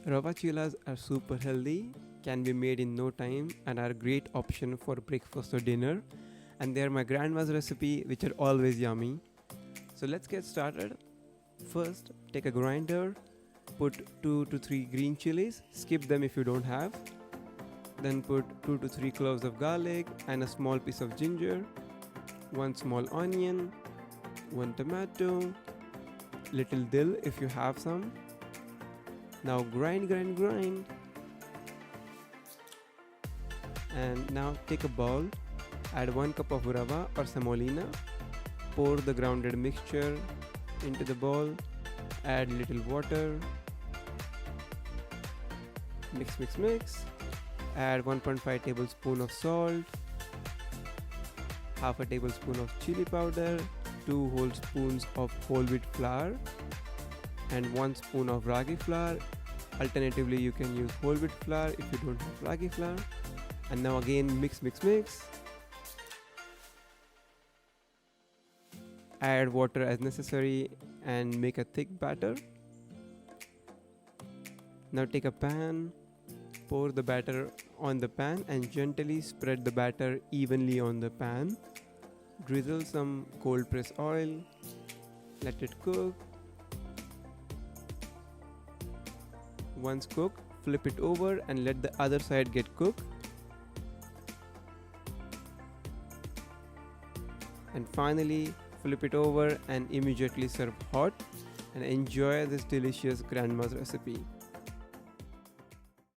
Rava chillas are super healthy, can be made in no time, and are a great option for breakfast or dinner. And they are my grandma's recipe, which are always yummy. So let's get started. First, take a grinder, put 2 to 3 green chilies, skip them if you don't have. Then put 2 to 3 cloves of garlic and a small piece of ginger, 1 small onion, 1 tomato, little dill if you have some. Now grind. And now take a bowl, add 1 cup of rava or semolina, pour the grounded mixture into the bowl, add little water, mix, add 1.5 tablespoon of salt, half a tablespoon of chili powder, 2 whole spoons of whole wheat flour, and 1 spoon of ragi flour. Alternatively, you can use whole wheat flour if you don't have ragi flour. And now again mix. Add water as necessary and make a thick batter. Now take a pan, pour the batter on the pan and gently spread the batter evenly on the pan. Drizzle some cold press oil, let it cook. Once cooked, flip it over and let the other side get cooked. And finally, flip it over and immediately serve hot and enjoy this delicious grandma's recipe.